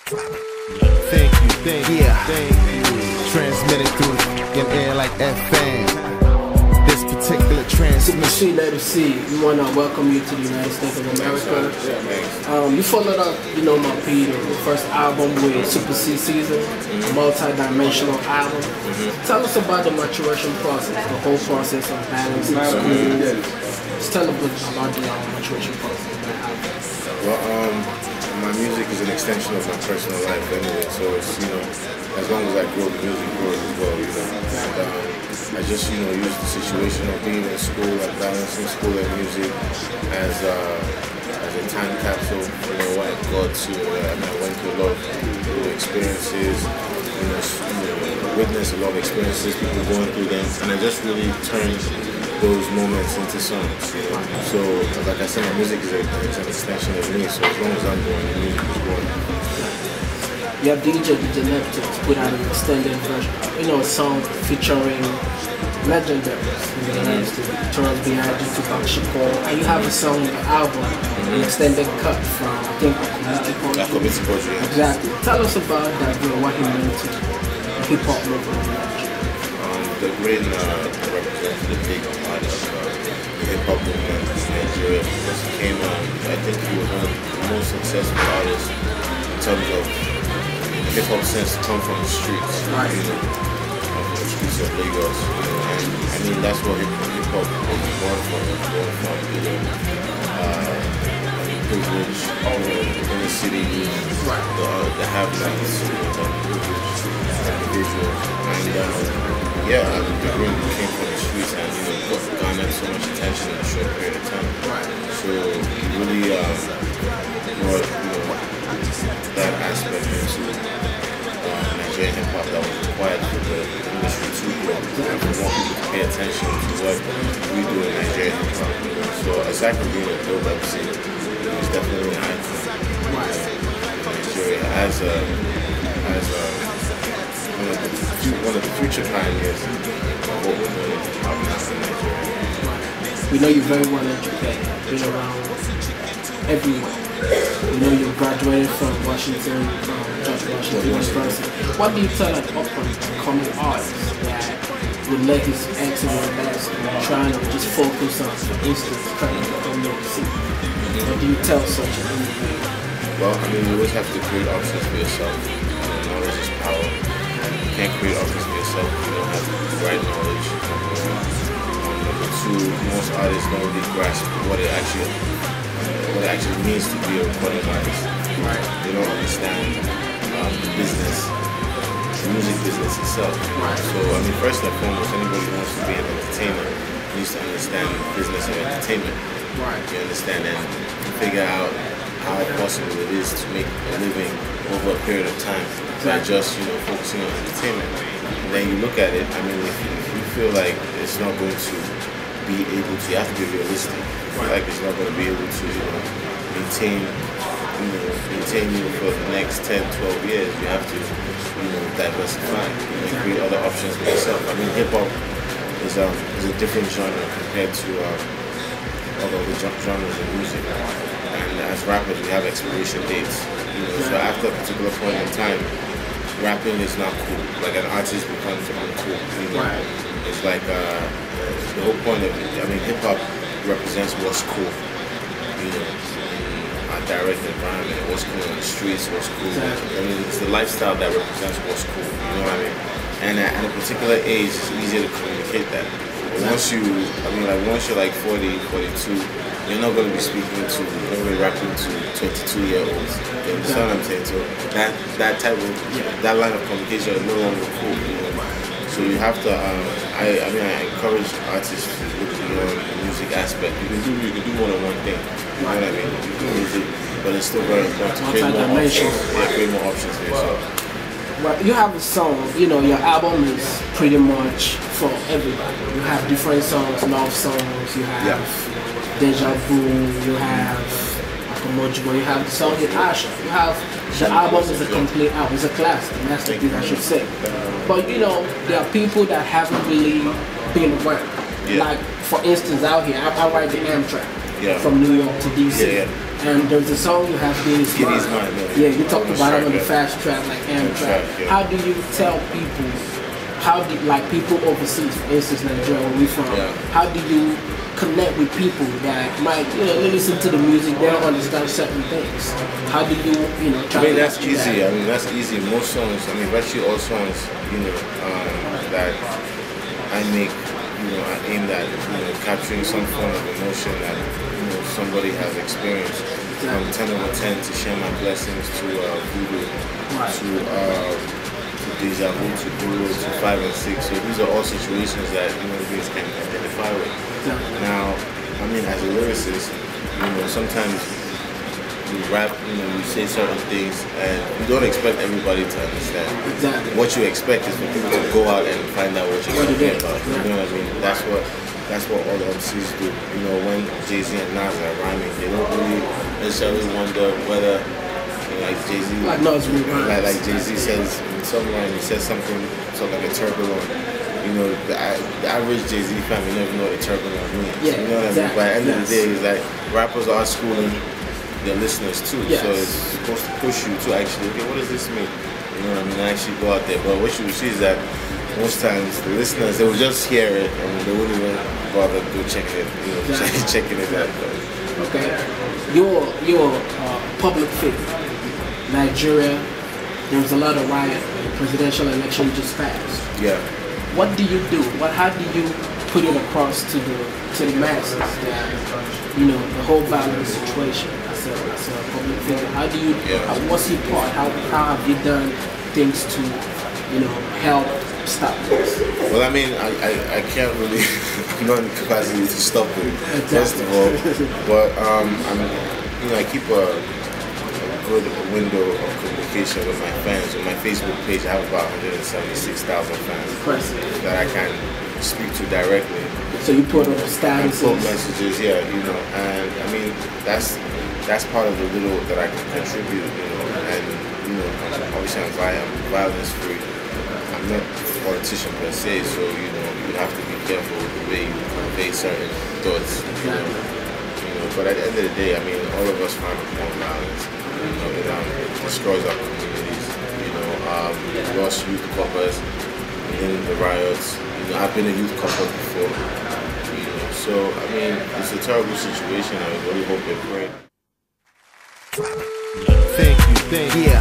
Thank you. Transmitted through the air like FM. This particular transmission. Naeto, we want to welcome you to the United States of America. You followed up, my P, the first album with Super C Season, a multi-dimensional album. Tell us about the maturation process, the whole process of balancing school. Just tell us about the maturation process. Well, my music is an extension of my personal life anyway, so it's, as long as I grow, the music grows as well, And I just, use the situation of being in school and balancing school and music as a time capsule, what I got to, and I went through a lot of experiences, witnessed a lot of experiences, people going through them, and I just really turned those moments into songs. So, like I said, my music is an extension of me, so as long as I'm going, the music is going. You have DJ Naeto put out an extended version, a song featuring legendaries in the United States, Charles Behind Tupac Shakur, and you have a song, an album, an extended cut from, I think, Community Poetry. Exactly. Tell us about that, what he meant to the hip-hop movement. The Green represents the big part of the hip-hop movement in Nigeria because he came on, I think he was one of the most successful artists in terms of hip-hop sense to come from the streets, from the streets of Lagos, and I mean that's what hip-hop was born from, privilege, in the city, the have-nots, the individuals, and yeah, the Green came from the streets and garnered so much attention in a short period of time. So really brought that aspect into Nigerian hip hop that was required for the industry to grow and for more people to pay attention to what we do in Nigerian hip hop. So aside from being a dope MC, it's definitely an icon in Nigeria as one of the future pioneers of what we're doing in Nigeria. We know you're very well educated, been around everywhere. We know you graduated from Washington, from George Washington University. What do you tell an upcoming artist that would let his excellent best and trying to just focus on, for instance, trying to become your seat? What do you tell such an individual? Well, I mean, you always have to create options for yourself. Knowledge is power. You can't create options for yourself if you don't have the right knowledge. Number two, most artists don't really grasp what it actually means to be a recording artist. They don't understand the business, the music business itself. So, I mean, first and foremost, anybody who wants to be an entertainer needs to understand the business of entertainment. You understand and figure out how possible it is to make a living over a period of time, not just focusing on entertainment. And then you look at it. I mean, if you feel like it's not going to be able to, you have to be realistic. If you feel like it's not going to be able to maintain you for the next 10, 12 years, you have to diversify and create other options for yourself. I mean, hip hop is a different genre compared to other genres of music. And as rappers, we have expiration dates. So after a particular point in time, rapping is not cool. Like an artist becomes uncool. It's like the whole point of it. I mean, hip hop represents what's cool. In our direct environment, what's cool on the streets, what's cool. I mean, it's the lifestyle that represents what's cool. You know what I mean? And at a particular age, it's easier to communicate that. Once you're like 40, 42, you're not going to be speaking to, you're not going to be rapping to 22-year-olds. You understand what I'm saying? So that type of, that line of communication is no longer cool. So you have to, I encourage artists to look beyond the music aspect. You can do more than one thing. You know what I mean? You can music, but it's still very important to create more options. Create more options for yourself. Well, you have a song, your album is pretty much for everybody. You have different songs, love songs, you have Deja Vu, you have Akomojibo, you have the song in Asha, you have, the album is a complete album, it's a classic, and that's the thing I should say. But there are people that haven't really been around. Like, for instance, out here, I ride the Amtrak from New York to DC. And there's a song you have, Giddy's Mind. Yeah, you talked about it on the fast track, like Amtrak. Yeah. How do you tell people, like people overseas, for instance, Nigeria, where we from, how do you connect with people that might, they listen to the music, they don't understand certain things? How do you, try to that's easy. I mean, that's easy. Most songs, virtually all songs, that I make, are aimed at, capturing some form of emotion that, somebody has experienced. From 10 over 10 to Share My Blessings to Voodoo, to Deja Vu, to Guru, to 5 and 6. So these are all situations that human beings can identify with. Now, as a lyricist, sometimes you rap, you say certain things and you don't expect everybody to understand. Exactly. What you expect is for people to go out and find out what you're talking about. You know what I mean? That's what all the MCs do. When Jay-Z and Nas are rhyming, they don't really necessarily wonder whether, like Jay-Z, like Jay-Z says in some line, he says something like a turbulent. The average Jay-Z fan will never know what a turbulent means. Yeah, you know what I mean? By the end of the day, it's like rappers are schooling their listeners too. Yes. So it's supposed to push you to actually, okay, what does this mean? You know what I mean? Actually go out there. But what you will see is that most times the listeners, they will just hear it and they wouldn't even bother to check it, checking it out. Okay. You're a public figure. Nigeria, there was a lot of riot. The presidential election just passed. Yeah. What do you do? How do you put it across to the masses that the whole violence situation as a public figure? How do you? What's your part? How have you done things to help stop this? Well, I can't really. I'm not in the capacity to stop it. First of all, but I keep a good window of communication with my fans. On my Facebook page, I have about 176,000 fans that I can speak to directly. So you put up statuses? I put messages, and that's part of the little that I can contribute, and obviously I'm violence free. I'm not a politician per se, so you have to be careful with the way you convey certain thoughts. But at the end of the day, all of us find upon violence. It destroys our communities. We lost youth coppers in the riots. I've been a youth copper before. So it's a terrible situation. I really hope and pray. Thank you.